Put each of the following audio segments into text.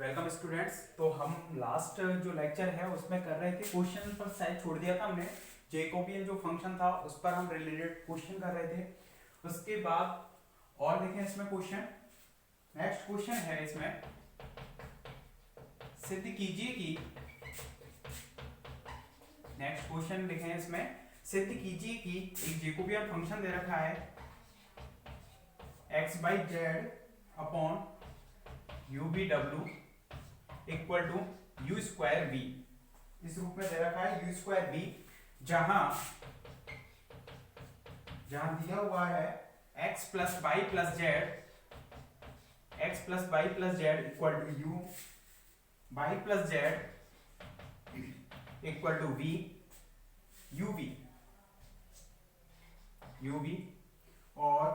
Welcome students. तो हम last जो लेक्चर है उसमें कर रहे थे क्वेश्चन पर शायद छोड़ दिया था हमने। जेकोबियन जो फंक्शन था उस पर हम रिलेटेड क्वेश्चन कर रहे थे। उसके बाद और देखें इसमें क्वेश्चन, नेक्स्ट क्वेश्चन है इसमें, सिद्ध कीजिए कि, नेक्स्ट क्वेश्चन देखें इसमें, सिद्ध कीजिए कि एक जेकोबियन फंक्शन दे रखा है x y z upon u v डब्ल्यू equal to u square v. इस रूप में दे रखा है यू स्क्वायर बी, जहां दिया हुआ है x plus y plus z, x plus y plus z equal to u y plus z equal to v u v, और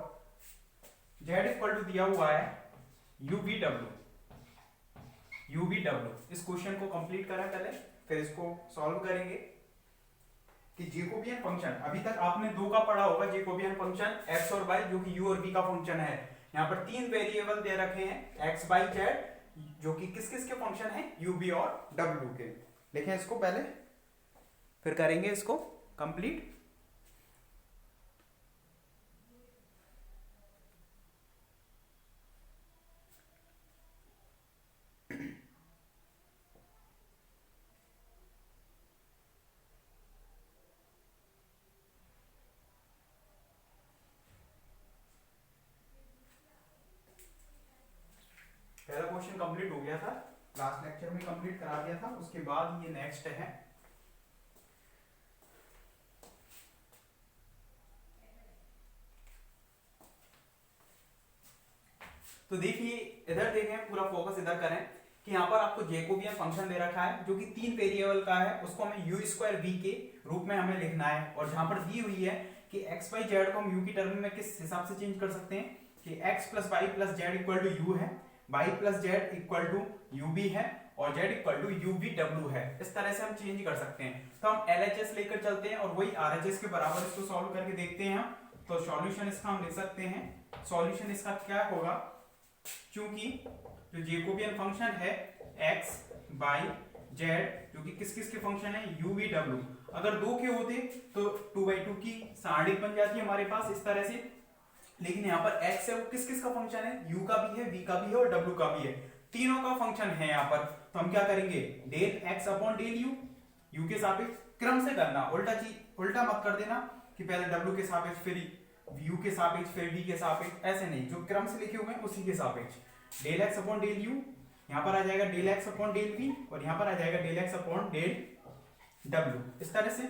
z इक्वल टू दिया हुआ है यू बी डब्ल्यू। इस क्वेश्चन को कंप्लीट करा पहले, फिर इसको सॉल्व करेंगे कि जेकोबियन फंक्शन, अभी तक आपने दो का पढ़ा होगा जेकोबियन फंक्शन x और y जो कि u और v का फंक्शन है। यहाँ पर तीन वेरिएबल दे रखे हैं x बाई z जो कि किस किस के फंक्शन है, u v और w के। देखें इसको पहले, फिर करेंगे इसको कंप्लीट। पहला क्वेश्चन कंप्लीट हो गया था, लास्ट लेक्चर में कंप्लीट करा दिया था। उसके बाद ये नेक्स्ट है, तो देखिए इधर देखें, पूरा फोकस इधर करें कि यहाँ पर आपको जेकोबियन फंक्शन दे रखा है जो कि तीन वेरिएबल का है, उसको हमें यू स्क्वायर बी के रूप में हमें लिखना है। और जहां पर दी हुई है कि एक्स बाई जेड को हम यू की टर्म में किस हिसाब से चेंज कर सकते हैं कि x plus y plus z equal to u है, y plus z equal to u v है, और z equal to u v डब्ल्यू है। इस तरह से हम चेंज कर सकते हैं। तो हम LHS लेकर चलते हैं और वही RHS के बराबर इसको सॉल्व करके देखते हैं हम। तो सॉल्यूशन इसका हम लिख सकते हैं, सॉल्यूशन इसका क्या होगा, क्योंकि जो जेकोबियन फंक्शन है x बाई जेड जो कि किस किस के फंक्शन है, u v w, अगर दो के होते तो 2/2 की सारणी बन जाती है हमारे पास इस तरह से। लेकिन यहाँ पर x है वो किस किस का फंक्शन है, u का भी है, v का भी है और w का भी है, तीनों का फंक्शन है यहाँ पर। तो हम क्या करेंगे, del x upon del u, u के सापेक्ष क्रम से करना, उल्टा मत कर देना कि पहले w के सापेक्ष फिर u के सापेक्ष फिर v के सापेक्ष, ऐसे नहीं, जो क्रम से लिखे हुए हैं उसी के सापेक्ष। Del x upon del u, यहाँ पर आ जाएगा del x upon del v, और यहाँ पर आ जाएगा del x upon del w, इस तरह से।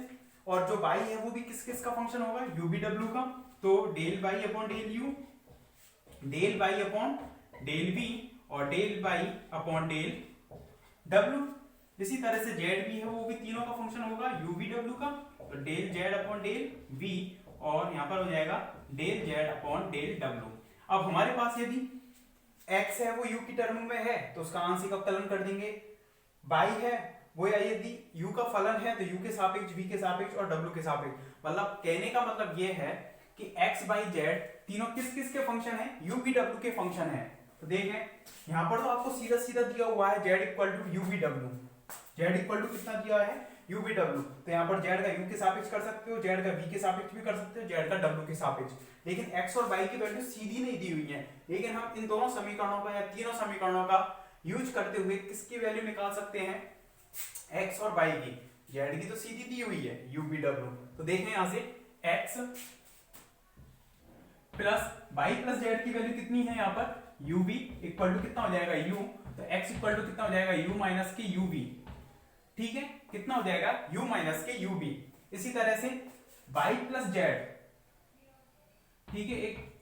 और जो y है वो भी किस किस का फंक्शन होगा, u v w का, तो del y upon del u, del y upon del v और del y upon del w। इसी तरह से z भी है वो भी तीनों का फंक्शन होगा u v w का, तो del z upon del v और यहाँ पर हो जाएगा del z upon del w। अब हमारे पास यदि x है वो u की टर्म में है तो उसका आंशिक अवकलन कर देंगे, y है वो यदि u का फलन है तो u के सापेक्ष, v के सापेक्ष और w के सापेक्ष। मतलब कहने का मतलब ये है कि x बाई जेड तीनों किस किस के फंक्शन है, u v w के फंक्शन है। तो देखें यहाँ पर तो आपको सीधा सीधा दिया हुआ है z equal to u v डब्ल्यू, z इक्वल टू कितना दिया है, u v w, तो यहाँ पर z का u के सापेक्ष कर सकते हो, z का v के सापेक्ष भी कर सकते हो, z का w के सापेक्ष। लेकिन x और y की वैल्यू सीधी नहीं दी हुई है, लेकिन हम इन दोनों समीकरणों का या तीनों समीकरणों का यूज करते हुए किसकी वैल्यू निकाल सकते हैं, x और y की। z की तो सीधी दी हुई है u v w, तो देखें यहाँ से x plus y plus Z की वैल्यू कितनी है, यहाँ पर u v इक्वल टू कितना हो जाएगा u, तो x इक्वल टू कितना हो जाएगा u माइनस के u v, ठीक है, कितना हो जाएगा u माइनस के u v। इसी तरह से y प्लस जेड, ठीक है,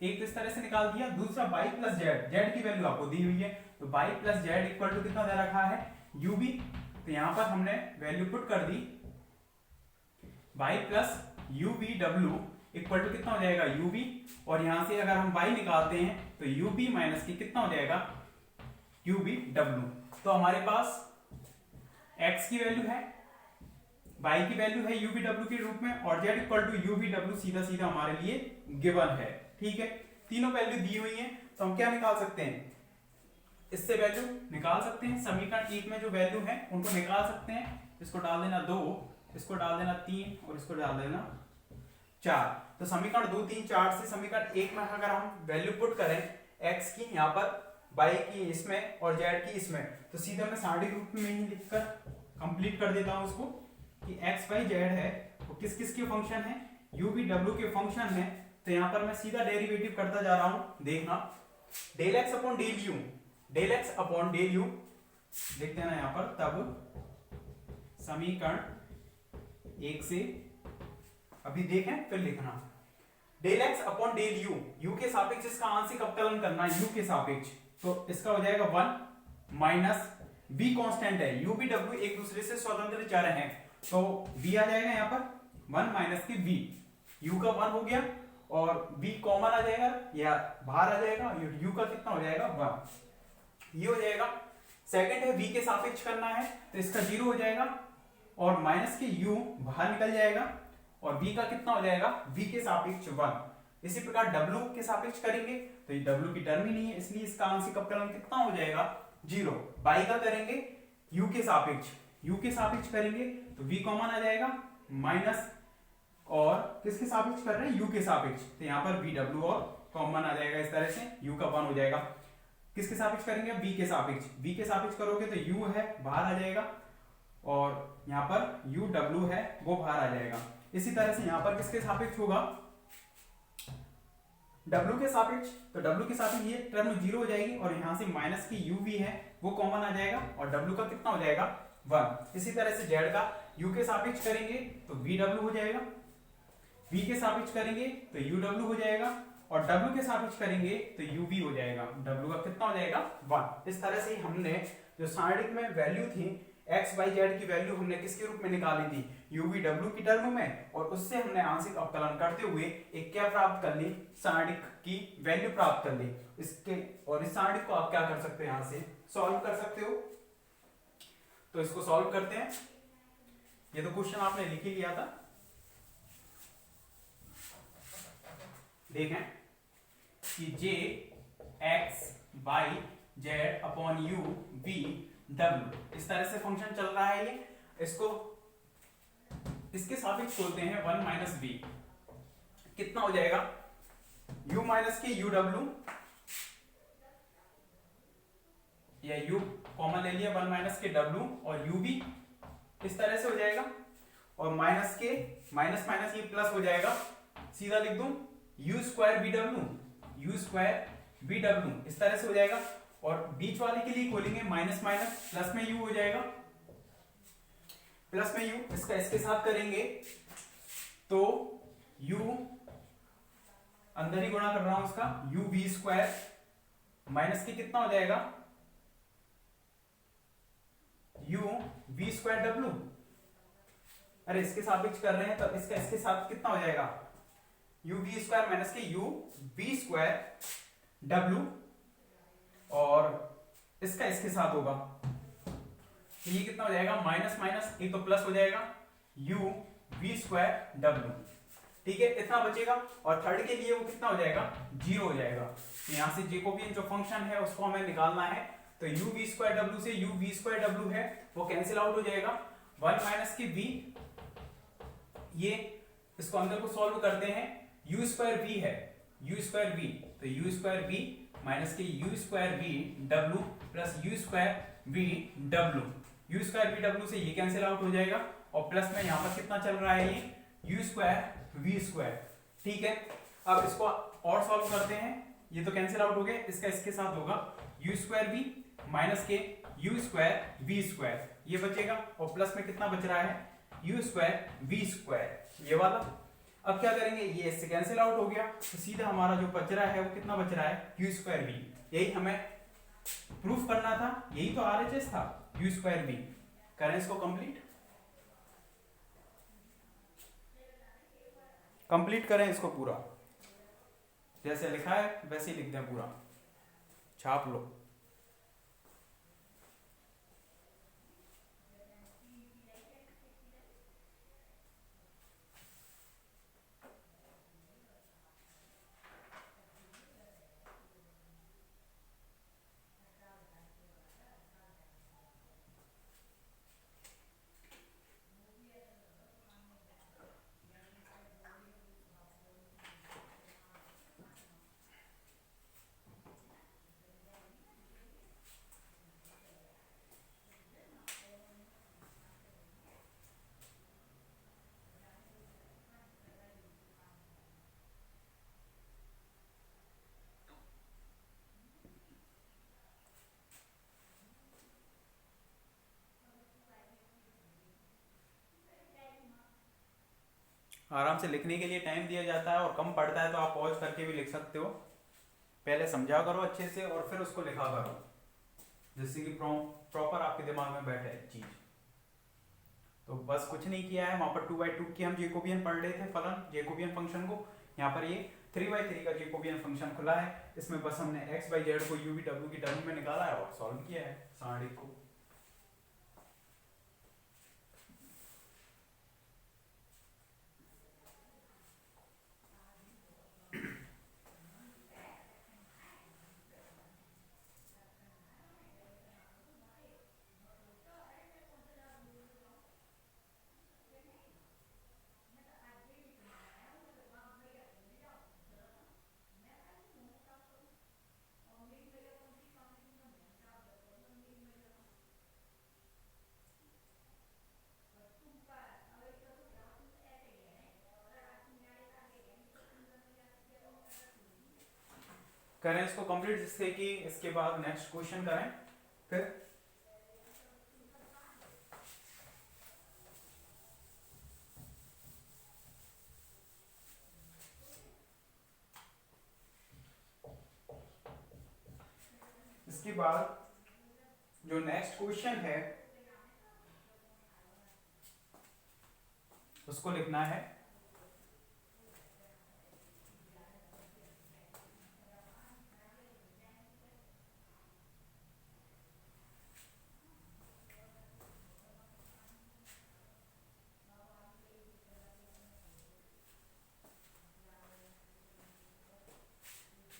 एक इस तरह से निकाल दिया, दूसरा y प्लस जेड, जेड की वैल्यू आपको दी हुई है, तो y plus z equal to कितना दे रखा है u v, तो यहां पर हमने वैल्यू पुट कर दी, y प्लस u v w equal to कितना हो जाएगा u v, और यहां से अगर हम y निकालते हैं तो u v माइनस की कितना हो जाएगा u v w। तो हमारे पास x की वैल्यू है, y की वैल्यू है u v w के रूप में, और z equal to u v w सीधा सीधा हमारे लिए गिवन है, ठीक है। तीनों वैल्यू दी हुई है, तो हम क्या निकाल सकते हैं, इससे वैल्यू निकाल सकते हैं, समीकरण 1 में जो वैल्यू है उनको निकाल सकते हैं। इसको डाल देना 2, इसको डाल देना 3 और इसको डाल देना 4। तो समीकरण 2, 3, 4 से समीकरण 1 में अगर हम वैल्यू पुट करें x की यहाँ पर, y की इसमें और z की इसमें, तो सीधे मैं सारणी रूप में ही लिखकर कंप्लीट कर देता हूं उसको कि x y z है वो किस किस के फंक्शन है, u v w के फंक्शन है। तो यहाँ पर मैं सीधा डेरिवेटिव करता जा रहा हूं, देखना del x upon del u, del x upon del u लिखते हैं ना यहाँ पर। तब समीकरण 1 से अभी देखें फिर लिखना del x upon del u, u के सापेक्ष इसका आंशिक अवकलन करना है u के सापेक्ष, तो इसका हो जाएगा 1 माइनस v कांस्टेंट है, u v w एक दूसरे से स्वतंत्र चर हैं, तो v आ जाएगा यहाँ पर 1 माइनस की v, u का 1 हो गया और v कॉमन आ जाएगा या बाहर आ जाएगा, u का कितना हो जाएगा 1, ये हो जाएगा। सेकंड है v के सापेक्ष करना है तो इसका 0 हो जाएगा और माइनस के u बाहर निकल जाएगा और v का कितना हो जाएगा v के सापेक्ष 1। इसी प्रकार w के सापेक्ष करेंगे तो ये w की टर्म ही नहीं है, इसलिए इसका आंशिक अवकलन कितना हो जाएगा 0। y का करेंगे u के सापेक्ष करेंगे तो v कॉमन आ जाएगा माइनस, और किसके सापेक्ष कर रहे हैं u के सापेक्ष, तो यहाँ पर vw और कॉमन आ जाएगा, इस तरह से u का 1 हो जाएगा। किसके सापेक्ष करेंगे v के सापेक्ष करोगे तो u है बाहर आ जाएगा और यहाँ पर uw है वो बाहर आ जाएगा। इसी तरह से यहाँ पर किसके सापेक्ष होगा w के सापेक्ष, तो w के सापेक्ष ये टर्म 0 हो जाएगी और यहाँ से माइनस की uv है वो कॉमन आ जाएगा और w का कितना हो जाएगा 1। इसी तरह से z का u के सापेक्ष करेंगे तो vw हो जाएगा, v के सापेक्ष करेंगे तो uw हो जाएगा और w के सापेक्ष करेंगे तो uv हो जाएगा, w का कितना हो जाएगा 1। इस तरह से हमने जो सारणिक में वैल्यू थी x y z की वैल्यू हमने किसके रूप में निकाली थी u v w की टर्म में, और उससे हमने आंशिक अवकलन करते हुए एक क्या प्राप्त कर ली, सारणिक की वैल्यू प्राप्त कर ली इसके। और इस सारणिक को आप क्या कर सकते हो, यहां से सॉल्व कर सकते हो। तो इसको सॉल्व करते हैं, ये तो क्वेश्चन आपने लिख ही लिया था, देखें कि j x y z upon u v w इस तरह से फंक्शन चल रहा है ये, इसको इसके सापेक्ष बोलते हैं 1 माइनस v, कितना हो जाएगा u माइनस के uw या u कॉमन ले लिया 1 माइनस के w और uv इस तरह से हो जाएगा और माइनस के माइनस माइनस ये प्लस हो जाएगा, सीधा लिख दूं u स्क्वायर bw इस तरह से हो जाएगा और बीच वाले के लिए खोलेंगे माइनस माइनस प्लस में u हो जाएगा, प्लस में u इसका इसके साथ करेंगे तो u अंदर ही गुणा कर रहा हूं उसका u v स्क्वायर माइनस के कितना हो जाएगा u v स्क्वायर w, अरे इसके सापेक्ष कर रहे हैं तो इसका इसके साथ कितना हो जाएगा u v स्क्वायर माइनस के u v स्क्वायर w और इसका इसके साथ होगा तो ये कितना हो जाएगा माइनस माइनस एक तो प्लस हो जाएगा u v स्क्वायर w, ठीक है इतना बचेगा। और थर्ड के लिए वो कितना हो जाएगा 0 हो जाएगा, तो यहाँ से जेकोबियन जो फंक्शन है उसको हमें निकालना है, तो u v स्क्वायर w से u v स्क्वायर w है वो कैंसिल आउट हो जाएगा, 1 माइनस की v, ये इसको अंदर को सॉल्व करते हैं u स्क्वायर v है u स्क्वायर v, तो u स्क्वायर v माइनस के u square v w plus u square v w, u square v w से ये कैंसिल आउट हो जाएगा और प्लस में यहाँ पर कितना चल रहा है ये u स्क्वायर v स्क्वायर, ठीक है। अब इसको और सॉल्व करते हैं, ये तो कैंसिल आउट हो गया, इसका इसके साथ होगा u स्क्वायर v माइनस के u स्क्वायर v स्क्वायर, ये बचेगा और प्लस में कितना बच रहा है u स्क्वायर v स्क्वायर, ये वाला। अब क्या करेंगे, ये इससे कैंसिल आउट हो गया तो सीधा हमारा जो बच रहा है वो कितना बच रहा है u स्क्वायर v, यही हमें प्रूफ करना था, यही तो RHS था u स्क्वायर v। करें इसको कंप्लीट करें इसको पूरा, जैसे लिखा है वैसे ही लिख दें, पूरा छाप लो। आराम से लिखने के लिए टाइम दिया जाता है, और कम पड़ता है तो आप पॉज करके भी लिख सकते हो। पहले समझा करो अच्छे से और फिर उसको लिखा करो, जिससे कि प्रॉपर आपके दिमाग में बैठे चीज। तो बस कुछ नहीं किया है, वहां पर 2/2 की हम जेकोबियन पढ़ रहे थे, फलन जेकोबियन फंक्शन को। यहाँ पर ये 3/3 का जेकोबियन फंक्शन खुला है, इसमें बस हमने x/z को u v w की टर्म में निकाला है और सॉल्व किया है सारणिक को। करें इसको कंप्लीट, जिससे कि इसके बाद नेक्स्ट क्वेश्चन करें फिर। इसके बाद जो नेक्स्ट क्वेश्चन है उसको लिखना है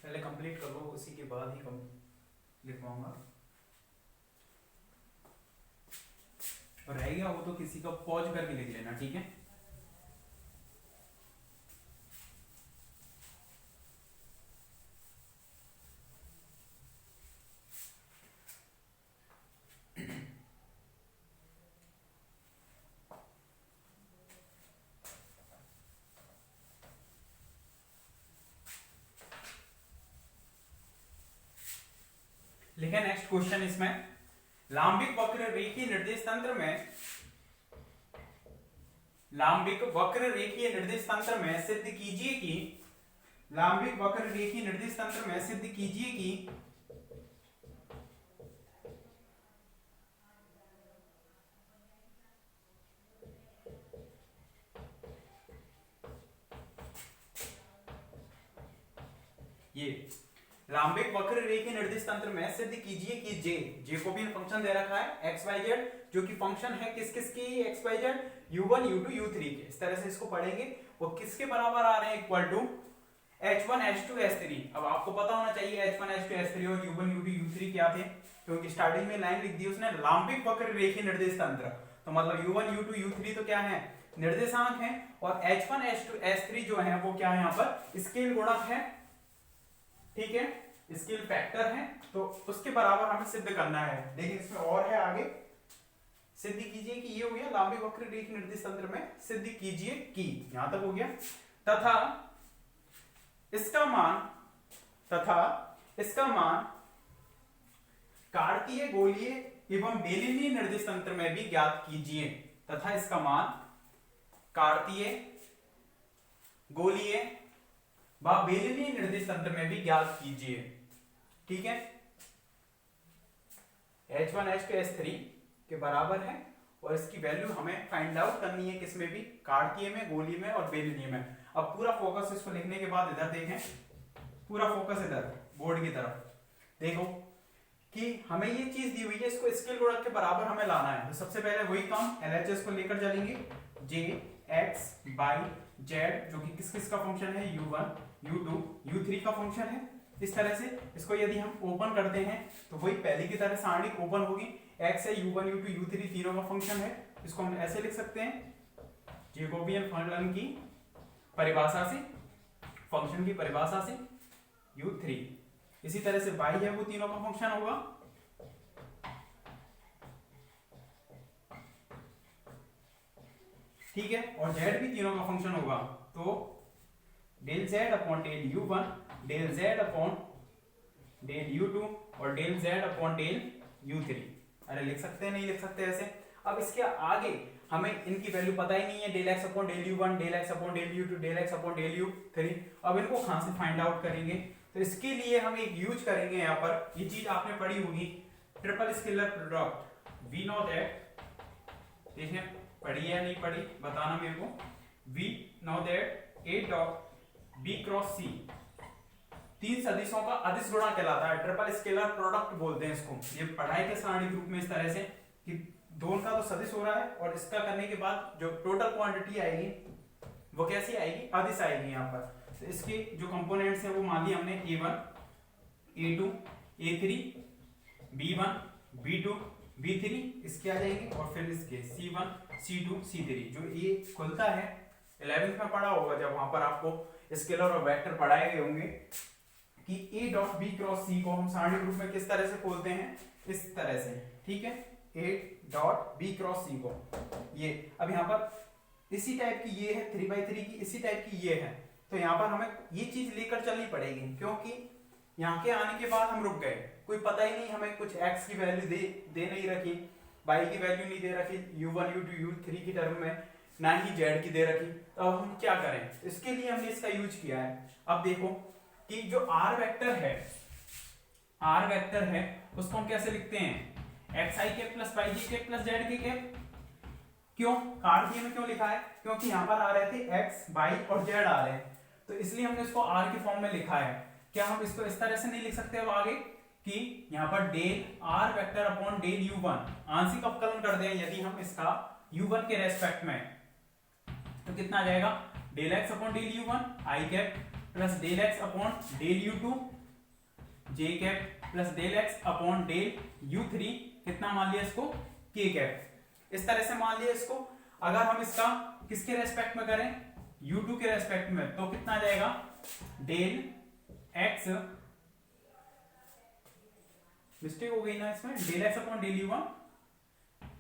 पहले कंप्लीट कर लो, उसी के बाद ही लिखवाऊंगा। और रह गया वो तो किसी का पॉज करके लिख लेना, ठीक है। लिखे नेक्स्ट क्वेश्चन इसमें, लांबिक वक्र रेखीय निर्देश तंत्र में, लांबिक वक्र रेखीय निर्देश तंत्र में सिद्ध कीजिए कि, लांबिक वक्र रेखीय निर्देश तंत्र में सिद्ध कीजिए कि ये लांबिक वक्र रेखीय निर्देश तंत्र में सिद्ध कीजिए कि जे जेकोबियन फंक्शन दे रखा है x y z, जो कि फंक्शन है किस किस की x y z, u1 u2 u3 के। इस तरह से इसको पढ़ेंगे। वो किसके बराबर आ रहे हैं, equal to h1 h2 h3। अब आपको पता होना चाहिए h1 h2 h3 और u1 u2 u3 क्या थे, क्योंकि स्टार्टिंग में लाइन लिख दी उसने लांबिक वक्र रेखीय निर्देश तंत्र। तो मतलब u1 u2 u3 तो क्या है, निर्देशांक है, और h1 h2 h3 जो है वो क्या है, यहाँ पर स्केल गुणक है, ठीक है, स्केल फैक्टर है। तो उसके बराबर हमें सिद्ध करना है। लेकिन इसमें और है आगे, सिद्ध कीजिए कि ये हो गया लांबिक वक्र रेखीय निर्देश तंत्र में सिद्ध कीजिए कि, यहां तक हो गया। तथा इसका मान कार्तीय गोलीय एवं बेलनीय निर्देश तंत्र में भी ज्ञात कीजिए। तथा इसका मान कार्तीय गोलीय व बेलनीय निर्देश तंत्र में भी ज्ञात कीजिए, ठीक है। h1 h2 h3 के बराबर है, और इसकी वैल्यू हमें फाइंड आउट करनी है किसमें भी, कार्तीय में, गोलीय में और बेलनीय में। अब पूरा फोकस इसको लिखने के बाद इधर देखें, पूरा फोकस इधर बोर्ड की तरफ देखो कि हमें ये चीज दी हुई है, इसको स्केल गुणक के बराबर हमें लाना है। तो सबसे पहले वही काम LHS को लेकर चलेंगे, j x by z, जो कि किस किस का फंक्शन है, u1 u2 u3 का फंक्शन है। इस तरह से इसको यदि हम ओपन करते हैं तो वही पहले की तरह सारणी ओपन होगी, x है, u1 u2 u3 तीनों का फंक्शन है। इसको हम ऐसे लिख सकते हैं, जेकोबियन फलन की परिभाषा से, फंक्शन की परिभाषा से u3। इसी तरह से y है वो तीनों का फंक्शन होगा, ठीक है, और z भी तीनों का फंक्शन होगा। तो del z upon del u1, del z upon del u2 और del z upon del u3। अरे लिख सकते हैं, नहीं लिख सकते ऐसे। अब इसके आगे हमें इनकी वैल्यू पता ही नहीं है, del x upon del u one, del x upon del u two, del x upon del u three. अब इनको कहाँ से फाइंड आउट करेंगे? तो इसके लिए हम एक यूज करेंगे यहाँ पर, ये चीज आपने पढ़ी होगी, triple scalar product. We know that, देखिए पढ़ी है नहीं पढ़ी बताना मेरे को। We know that a dot b cross c तीन सदिशों का अदिश गुणा कहलाता है, ट्रिपल स्केलर प्रोडक्ट बोलते हैं इसको। ये पढ़ाई के सारणी ग्रुप में इस तरह से कि दोनों का तो सदिश हो रहा है और इसका करने के बाद जो टोटल क्वांटिटी आएगी वो कैसी आएगी? अदिश आएगी यहाँ पर। तो इसके जो कंपोनेंट्स हैं वो मान लिया हमने A1, A2, A3, B1, B2, B3 इसके आ जाएंगे, और फिर इसके C1, C2, C3। जो ये खुलता है 11th में पढ़ा होगा जब वहां पर आपको स्केलर और वेक्टर पढ़ाए गए होंगे कि A डॉट बी क्रॉस सी को हम सारणी ग्रुप में किस तरह से खोलते हैं? इस तरह से, ठीक है। A डॉट बी क्रॉस सी को ये अब यहाँ पर इसी टाइप की ये है 3/3 की, इसी टाइप की ये है। तो यहाँ पर हमें ये चीज लेकर चलनी पड़ेगी, क्योंकि यहाँ के आने के बाद हम रुक गए, कोई पता ही नहीं, हमें कुछ x की वैल्यू दे नहीं रखी, y की वैल्यू नहीं दे रखी, u1, u2, u3 की टर्म में, ना ही z की दे रखी। तो अब हम क्या करें? इसके लिए हमने इसका यूज किया है। अब देखो कि जो r वेक्टर है उसको हम कैसे लिखते हैं? xi cap plus y j cap plus z के कैप। क्यों कार्तीय में क्यों लिखा है? क्योंकि यहाँ पर आ रहे थे x, y और z आ रहे हैं, तो इसलिए हमने इसको r के फॉर्म में लिखा है। क्या हम इसको इस तरह से नहीं लिख सकते अब आगे कि यहाँ पर del r vector upon del u1 आंशिक अवकलन कर दें यदि हम इसका u1 के रेस्पेक्ट में, तो कितना आ जाएगा? Del x upon del u1 i cap plus del x upon del u2 j cap plus del x upon del u3 कितना मान लिया इसको? k cap. इस तरह से मान लिया इसको। अगर हम इसका किसके रेस्पेक्ट में करें? u2 के रेस्पेक्ट में, तो कितना आ जाएगा? डेल x, मिस्टेक हो गई ना इसमें, del x upon del u1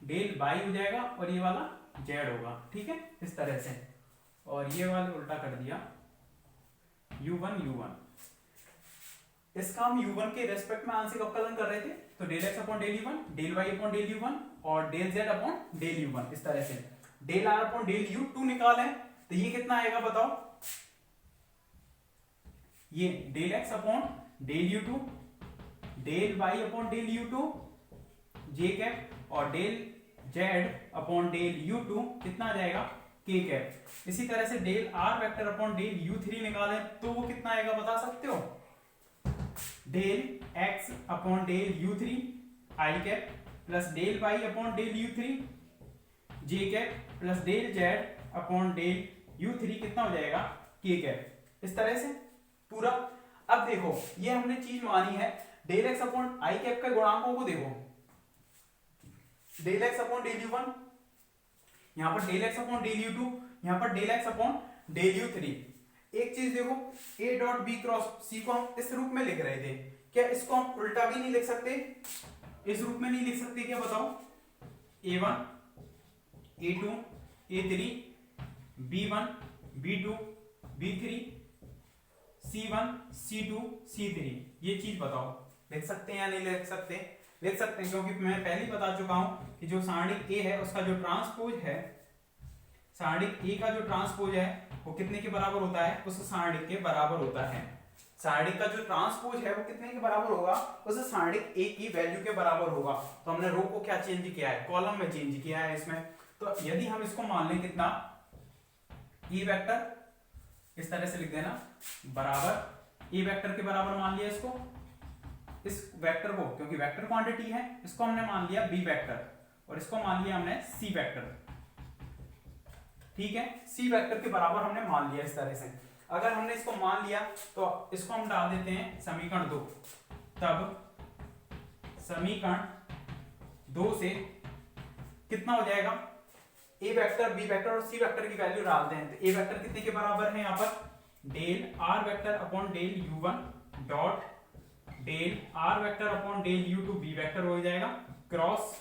del y हो जाएगा और ये वाला z होगा, ठीक है, इस तरह से। और ये वाला उल्टा कर दिया, u1 इसका हम u1 के रेस्पेक्ट में आंशिक अवकलन कर रहे थे, तो del x upon del u1 del y upon del u1 और del z upon del u1 इस तरह से। Del r upon del u2 निकालें तो ये कितना आएगा बताओ? ये del x upon del u2 del y upon del u2 j cap और del z upon del u2 कितना आ जाएगा? k cap. इसी तरह से del r vector upon del u3 निकालें तो वो कितना आएगा बता सकते हो? Del x upon del u3 i cap plus del y upon del u3 j cap plus del z upon del u3 कितना हो जाएगा? k cap. इस तरह से पूरा। अब देखो ये हमने चीज मानी है, del x upon i cap के गुणांकों को देखो, del x upon del u1, यहां पर del x upon del u2, यहां पर del x upon del u3। एक चीज देखो, a डॉट बी क्रॉस सी को हम इस रूप में लिख रहे थे, क्या इसको हम उल्टा भी नहीं लिख सकते? इस रूप में नहीं लिख सकते क्या बताओ? a1 a2 a3 b1 b2 b3 c1 c2 c3, ये चीज बताओ लिख सकते हैं या नहीं लिख सकते? लिख सकते हैं, क्योंकि मैं पहले ही बता चुका हूं कि जो सारणी a है उसका जो ट्रांसपोज है, सारणी a का जो ट्रांसपोज है वो कितने के बराबर होता है? उस सारणी के बराबर होता है। सारणी का जो ट्रांसपोज है वो कितने के बराबर होगा? उस सारणी a की वैल्यू के बराबर होगा। तो हमने रो को क्या चेंज किया है? कॉलम में चेंज किया है इसमें। तो यदि हम इसको मान लें कितना, e वेक्टर इस तरह से लिख देना बराबर e वेक्टर के बराबर मान लिया इसको, इस वेक्टर को, क्योंकि वेक्टर क्वांटिटी है, इसको हमने मान लिया b वेक्टर और इसको मान लिया हमने c वेक्टर, ठीक है। c वेक्टर के बराबर हमने मान लिया इस तरह से। अगर हमने इसको मान लिया तो इसको हम डाल देते हैं समीकरण 2, तब समीकरण 2 से कितना हो जाएगा? a वेक्टर, b वेक्टर और c वेक्टर की वैल्यू डालते हैं, तो a वेक्टर कितने के बराबर है यहाँ पर? Del r vector upon del u1 dot del r vector upon del u2 b vector हो जाएगा cross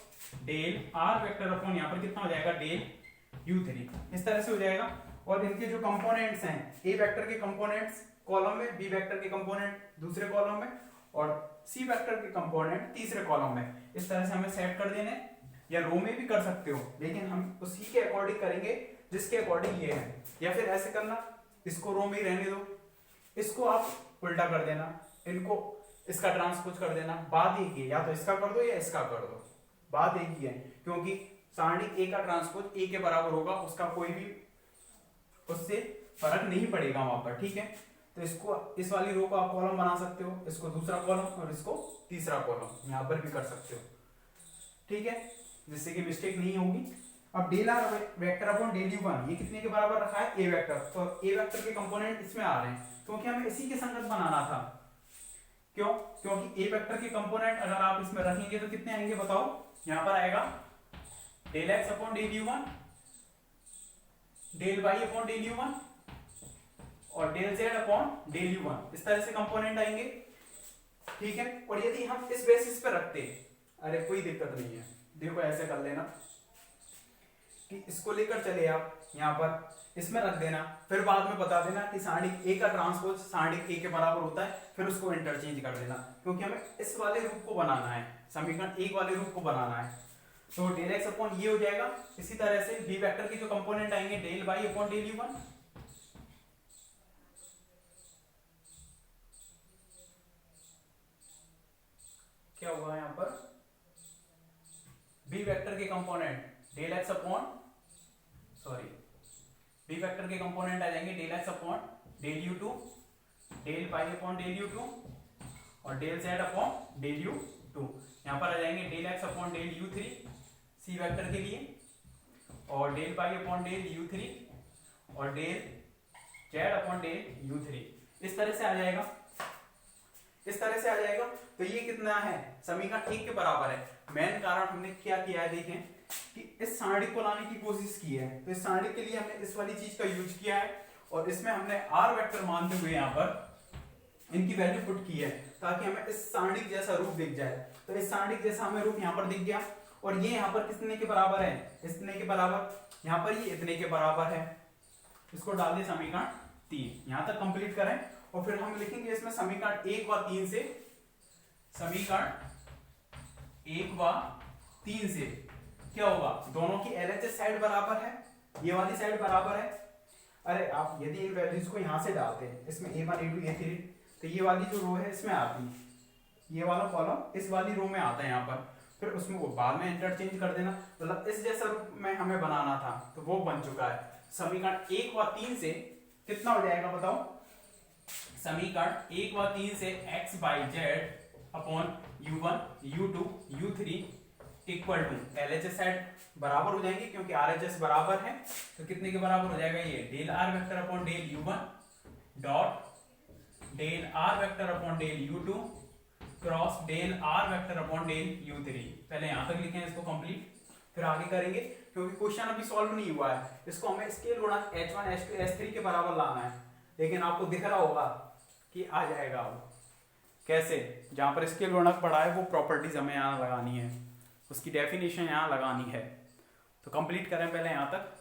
del r vector upon यहाँ पर कितना हो जाएगा? डेल u3, इस तरह से हो जाएगा। और इनके जो कंपोनेंट्स हैं, a वेक्टर के कंपोनेंट्स कॉलम में, b वेक्टर के कंपोनेंट दूसरे कॉलम में और c वेक्टर के कंपोनेंट तीसरे कॉलम में, इस तरह से हमें सेट कर देने। या रो में भी कर सकते हो, लेकिन हम उसी के अकॉर्डिंग करेंगे जिसके अकॉर्डिंग ये है। या फिर ऐसे करना, इसको रो में ही रहने दो, इसको आप उल्टा कर देना, इनको इसका ट्रांसपोज कर देना। बात एक ही है, या तो इसका कर दो या इसका कर दो, बात एक ही है, क्योंकि सारणी ए का ट्रांसपोज ए के बराबर होगा, उसका कोई भी उससे फर्क नहीं पड़ेगा वहां पर, ठीक है। तो इसको, इस वाली रो को आप कॉलम बना सकते हो, इसको दूसरा कॉलम और इसको तीसरा कॉलम, यहां पर भी कर सकते हो, ठीक है, जिससे कि मिस्टेक नहीं होगी। अब del r vector upon del u one, ये कितने के बराबर रखा है, ए वेक्टर, तो ए वेक्टर के कंपोनेंट इसमें आ रहे हैं, क्योंकि हमें इसी के संगत बनाना था। क्यों? क्योंकि ए वेक्टर के कंपोनेंट अगर आप इसमें रखेंगे तो कितने आएंगे बताओ, यहां पर आएगा del x upon del u one, del y upon del u one और del z upon del u one, इस तरह से कंपोनेंट आएंगे, ठीक है। और यदि हम इस बेसिस पे रखते, अरे कोई दिक्कत नहीं है, देखो ऐसे कर लेना कि इसको लेकर चले आप यहाँ पर इसमें रख देना, फिर बाद में बता देना कि सारणी ए का ट्रांसपोज सारणी ए के बराबर होता है, फिर उसको इंटरचेंज कर देना, क्योंकि हमें इस वाले रूप को बनाना है, समीकरण एक वाले रूप को बनाना है। तो डेल एक्स अपॉन ये हो जाएगा, इसी तरह से बी वेक्टर के जो कंपोनेंट आएंगे del y upon del u one, क्या होगा यहाँ पर, बी वेक्टर के component del x upon, sorry, b vector के कंपोनेंट आ जाएंगे del x upon del u two, del y upon del u two और del z upon del u two. यहाँ पर आ जाएंगे del x upon del u three c vector के लिए, और del y upon del u three और del z upon del u three, इस तरह से आ जाएगा, इस तरह से आ जाएगा। तो ये कितना है, समीकरण एक के बराबर है। मेन कारण हमने क्या किया है, देखें कि इस सारणी को लाने की कोशिश की है, तो इस सारणी के लिए हमने इस वाली चीज का यूज किया है, और इसमें हमने आर वेक्टर मानते हुए यहाँ पर इनकी वैल्यू पुट की है, ताकि हमें इस सारणी जैसा रूप दिख जाए। तो इस सारणी जैसा हमें रूप यहाँ पर दिख गया, और ये यहाँ पर कितने के बराबर है, इतने के बराबर, यहाँ पर ये इतने के बराबर है, इसको डाल दिए समीकरण 3, यहाँ तक कंप्लीट करें। और फिर हम लिखेंगे इसमें समीकरण 1 व 3 से, समीकरण 1 व 3 से क्या होगा, दोनों की एलएचएस साइड बराबर है, ये वाली साइड बराबर है। अरे आप यदि इन वैल्यूज को यहां से डालते हैं, इसमें a1 a2 a3, तो ये वाली जो रो है इसमें आती है, ये वाला कॉलम इस वाली रो में आता है यहाँ पर, फिर उसमें वो बाद में इंटरचेंज कर देना, मतलब इस जैसा रूप में हमें बनाना था, तो वो बन चुका है। समीकरण 1 व 3 से कितना हो जाएगा बताओ, समीकरण 1 व 3 से x y z upon u1 u2 u3 equal to LHS side बराबर हो जाएंगे, क्योंकि आरएचएस बराबर है, तो कितने के बराबर हो जाएगा, ये del r vector upon del u1 dot del r vector upon del u2 cross del r vector upon del u3। पहले यहां तक लिखें इसको कंप्लीट, फिर आगे करेंगे, क्योंकि क्वेश्चन अभी सॉल्व नहीं हुआ है, इसको हमें स्केल गुणक h1 h2 h3 के बराबर लाना है। लेकिन आपको दिख रहा होगा कि आ जाएगा, वो कैसे, जहां पर स्केल गुणक पढ़ा है वो प्रॉपर्टीज हमें यहाँ लगानी है, उसकी डेफिनेशन यहाँ लगानी है। तो कंप्लीट करें पहले यहां तक।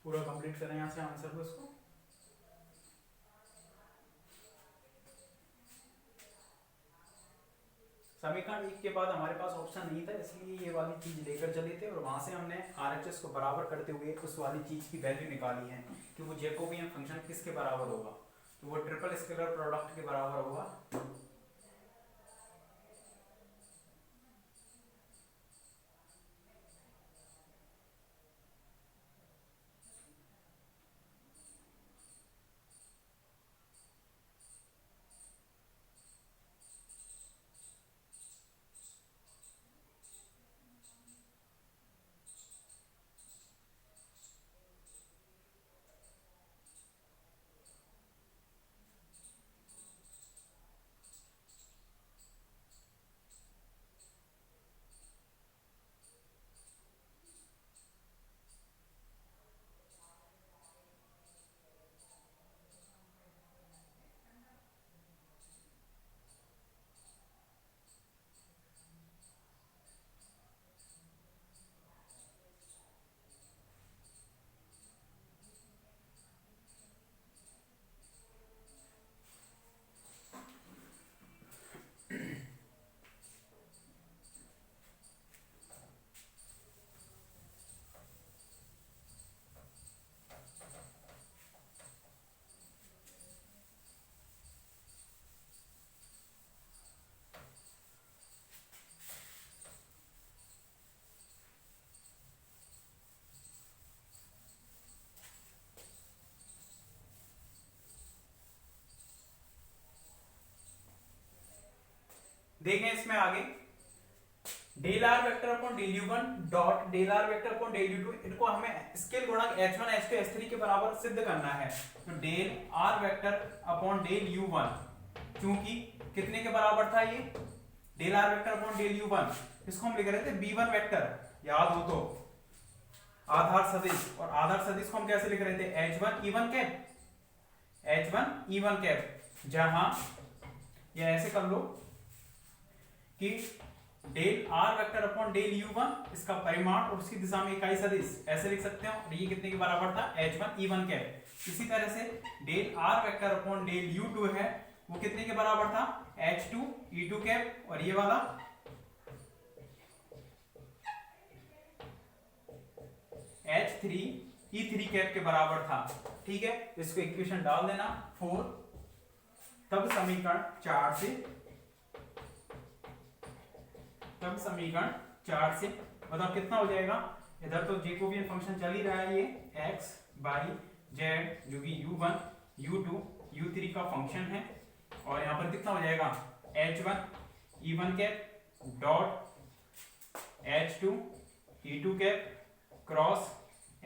पूरा कंप्लीट करें यहाँ से आंसर को, इसको समीकरण 1 के बाद हमारे पास ऑप्शन नहीं था, इसलिए ये वाली चीज लेकर चले थे, और वहां से हमने आरएचएस को बराबर करते हुए उस वाली चीज की वैल्यू निकाली है कि वो जैकोबियन फंक्शन किसके बराबर होगा, तो वो ट्रिपल स्केलर प्रोडक्ट के बराबर होगा। देखें इसमें आगे del r vector upon del u one dot del r vector upon del u two, इनको हमें स्केल गुणक h1 h2 h3 के बराबर सिद्ध करना है। तो del r vector upon del u one, क्योंकि कितने के बराबर था ये del r vector upon del u one, इसको हम लिख रहे थे b1 वेक्टर, याद हो तो आधार सदिश, और आधार सदिश को हम कैसे लिख रहे थे h1 e1 cap, h1 e1 cap, जहां या ऐसे कर लो कि del r vector upon del u one, इसका परिमाण और उसकी दिशा में इकाई सदिश, ऐसे लिख सकते हो। और ये कितने के बराबर था h1 e1 कैप। इसी तरह से del r vector upon del u two है, वो कितने के बराबर था h2 e2 कैप, और ये वाला h3 e3 कैप के बराबर था। ठीक है, इसको इक्वेशन डाल देना 4, तब समीकरण 4 से बताओ कितना हो जाएगा। इधर तो जेकोबियन फंक्शन चल ही रहा है, ये x बाई z जो कि u1 u2 u3 का फंक्शन है, और यहाँ पर कितना हो जाएगा h1 e1 cap dot h2 e2 cap cross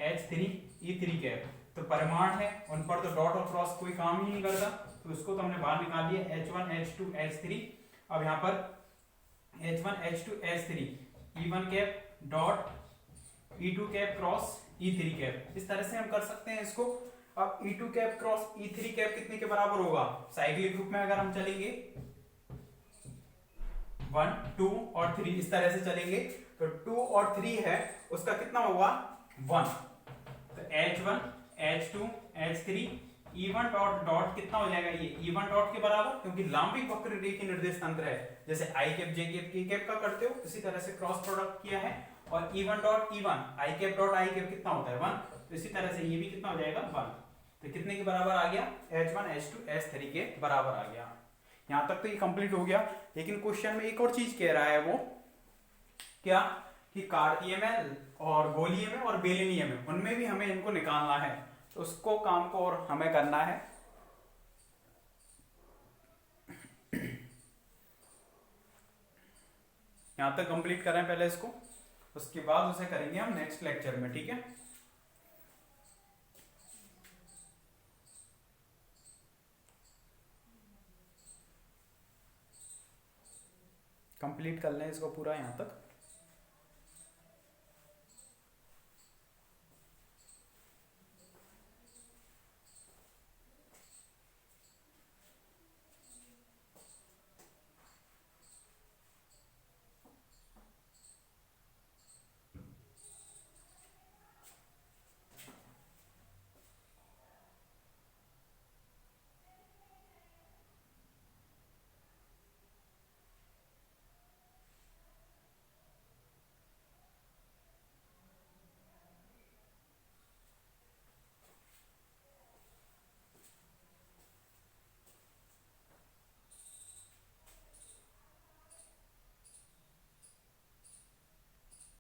h3 e3 cap. तो परिमाण है, उन पर तो डॉट और क्रॉस कोई काम ही नहीं करता, तो उसको तो हमने बाहर निकाल दिया h1 h2 h3। अब यहाँ पर h1 h2 h3 e1 cap dot e2 cap cross e3 cap, इस तरह से हम कर सकते हैं इसको। अब e2 cap cross e3 cap कितने के बराबर होगा, साइक्लिक ग्रुप में अगर हम चलेंगे 1 2 और 3 इस तरह से चलेंगे, तो 2 और 3 है उसका कितना होगा 1, तो h1 h2 h3 E1 dot dot कितना हो जाएगा ये E1 डॉट के बराबर, क्योंकि लांबिक वक्र रेखीय निर्देश तंत्र है, जैसे i cap j cap k cap का करते हो इसी तरह से क्रॉस प्रोडक्ट किया है। और E1 dot E1 i cap dot i cap कितना होता है 1, तो इसी तरह से ये भी कितना हो जाएगा 1, तो कितने के बराबर आ गया h1 h2 h3 के बराबर आ गया। यहां तक तो ये कंप्लीट हो गया, लेकिन क्वेश्चन में एक और चीज कह रहा है, वो क्या कि कार्तीय में और गोलीय में और बेलनीय में, उनमें भी हमें इनको निकालना है, तो उसको काम को और हमें करना है। यहां तक कंप्लीट करें पहले इसको, उसके बाद उसे करेंगे हम नेक्स्ट लेक्चर में, ठीक है। कंप्लीट कर लें इसको पूरा यहां तक।